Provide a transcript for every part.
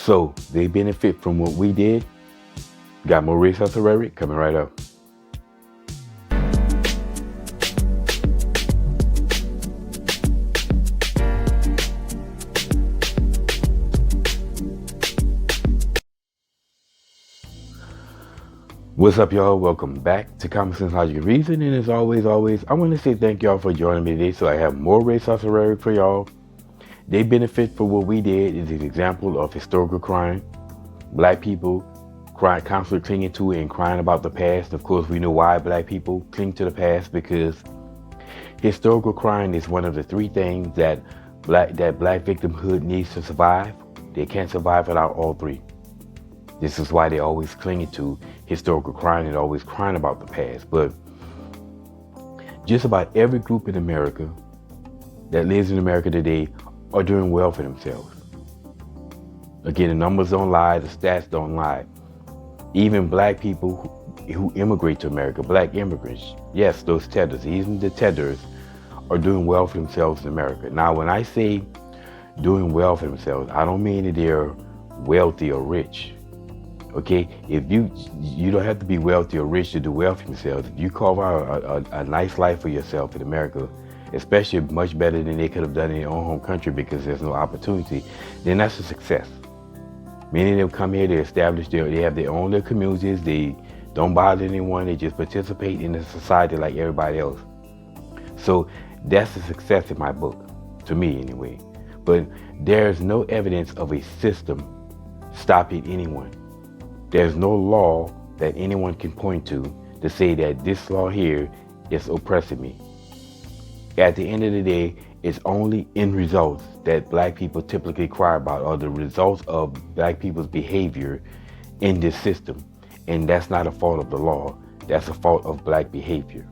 So they benefit from what we did. Got more rhetoric coming right up. What's up, y'all? Welcome back to Common Sense Logic and Reason. And as always, I want to say thank y'all for joining me today. So I have more rhetoric for y'all. They benefit for what we did is an example of historical crime. Black people constantly clinging to it and crying about the past. Of course, we know why black people cling to the past, because historical crime is one of the three things that black victimhood needs to survive. They can't survive without all three. This is why they always clinging to historical crime and always crying about the past. But just about every group in America that lives in America today are doing well for themselves. Again, the numbers don't lie, the stats don't lie. Even black people who immigrate to America, black immigrants, yes, those tethers, even the tethers are doing well for themselves in America. Now, when I say doing well for themselves, I don't mean that they're wealthy or rich. Okay, if you don't have to be wealthy or rich to do well for yourself. If you carve out a nice life for yourself in America, especially much better than they could have done in their own home country because there's no opportunity, then that's a success. Many of them come here, they establish they have their own little communities, they don't bother anyone, they just participate in the society like everybody else. So that's a success in my book, to me anyway. But there's no evidence of a system stopping anyone. There's no law that anyone can point to say that this law here is oppressing me. At the end of the day, it's only end results that black people typically cry about, or the results of black people's behavior in this system. And that's not a fault of the law. That's a fault of black behavior.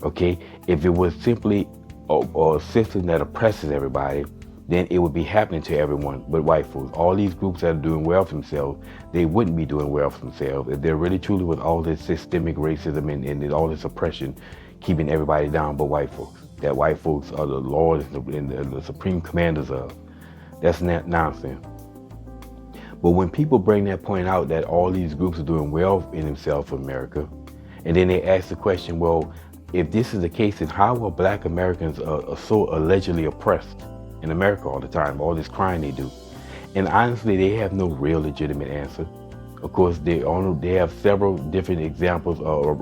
Okay? If it was simply a system that oppresses everybody, then it would be happening to everyone but white folks. All these groups that are doing well for themselves, they wouldn't be doing well for themselves if they're really truly with all this systemic racism and all this oppression keeping everybody down but white folks. That white folks are the Lord and the supreme commanders of. That's nonsense. But when people bring that point out that all these groups are doing well in themselves in America, and then they ask the question, well, if this is the case, then how are black Americans are so allegedly oppressed in America all the time, all this crime they do? And honestly, they have no real legitimate answer. Of course, they have several different examples of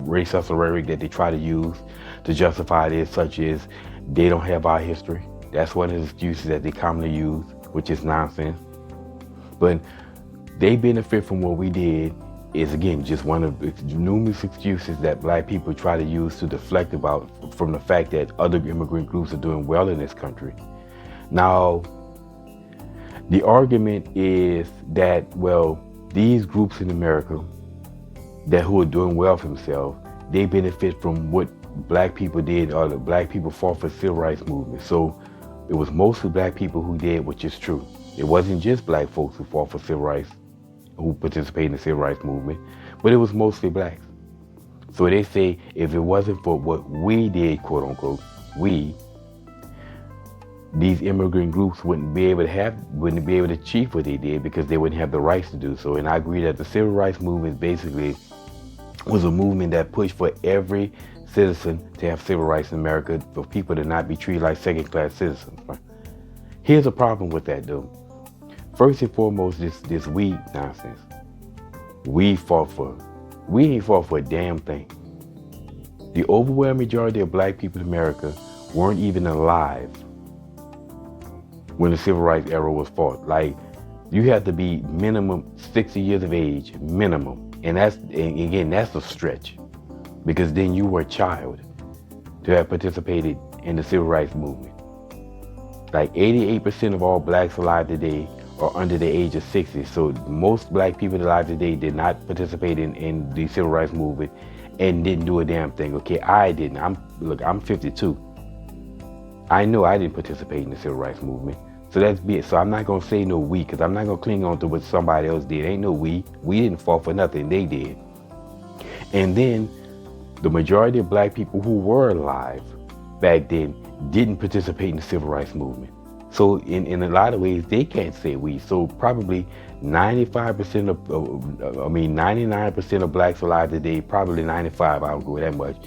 rhetoric that they try to use to justify this, such as they don't have our history. That's one of the excuses that they commonly use, which is nonsense. But they benefit from what we did is, again, just one of the numerous excuses that black people try to use to deflect about from the fact that other immigrant groups are doing well in this country. Now, the argument is that, well, these groups in America who are doing well for themselves, they benefit from what black people did, or the black people fought for the civil rights movement. So it was mostly black people who did, which is true. It wasn't just black folks who fought for civil rights, who participated in the civil rights movement, but it was mostly blacks. So they say if it wasn't for what we did, quote unquote, these immigrant groups wouldn't be able to achieve what they did, because they wouldn't have the rights to do so. And I agree that the civil rights movement basically was a movement that pushed for every citizen to have civil rights in America, for people to not be treated like second-class citizens. Here's a problem with that, though. First and foremost, this we nonsense. We ain't fought for a damn thing. The overwhelming majority of black people in America weren't even alive when the civil rights era was fought. Like, you have to be minimum 60 years of age, minimum. And again, that's a stretch, because then you were a child to have participated in the civil rights movement. Like 88% of all blacks alive today are under the age of 60. So most black people alive today did not participate in the civil rights movement and didn't do a damn thing. Okay, I didn't. I'm 52. I know I didn't participate in the civil rights movement. So that's it. So I'm not going to say no we, because I'm not going to cling on to what somebody else did. Ain't no we. We didn't fall for nothing. They did. And then the majority of black people who were alive back then didn't participate in the civil rights movement. So in a lot of ways, they can't say we. So probably 95% I mean, 99% of blacks alive today, probably 95, I don't go that much,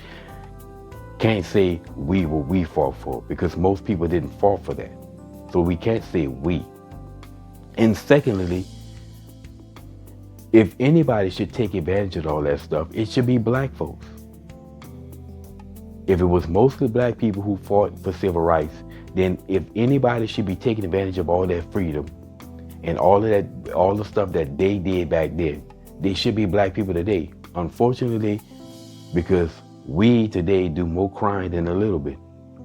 can't say we what we fought for, because most people didn't fall for that. So we can't say we. And secondly, if anybody should take advantage of all that stuff, it should be black folks. If it was mostly black people who fought for civil rights, then if anybody should be taking advantage of all that freedom and all of that, all the stuff that they did back then, they should be black people today. Unfortunately, because we today do more crime than a little bit.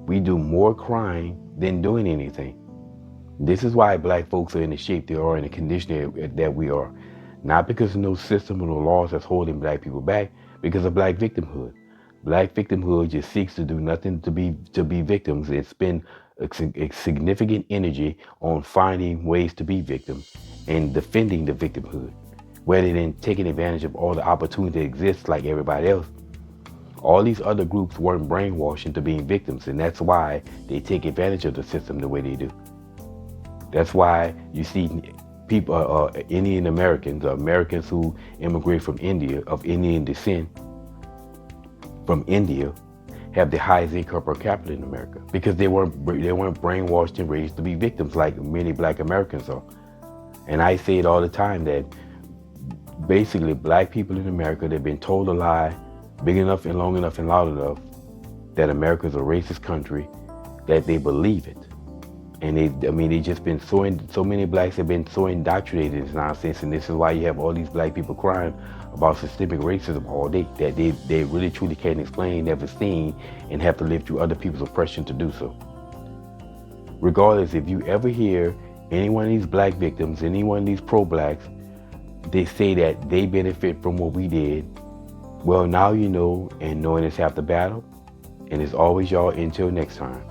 We do more crime than doing anything. This is why black folks are in the shape they are, in the condition that we are. Not because of no system or no laws that's holding black people back, because of black victimhood. Black victimhood just seeks to do nothing to be victims. It spends a significant energy on finding ways to be victims and defending the victimhood, rather than taking advantage of all the opportunity that exists like everybody else. All these other groups weren't brainwashed into being victims, and that's why they take advantage of the system the way they do. That's why you see people, Indian Americans, Americans who immigrate from India, of Indian descent, from India, have the highest income per capita in America, because they weren't brainwashed and raised to be victims like many black Americans are. And I say it all the time that basically black people in America, they've been told a lie big enough and long enough and loud enough that America's a racist country, that they believe it. And they just been so many blacks have been so indoctrinated in this nonsense, and this is why you have all these black people crying about systemic racism all day, that they really truly can't explain, never seen, and have to live through other people's oppression to do so. Regardless, if you ever hear any one of these black victims, any one of these pro-blacks, they say that they benefit from what we did, well, now you know, and knowing is half the battle. And as always, y'all, until next time.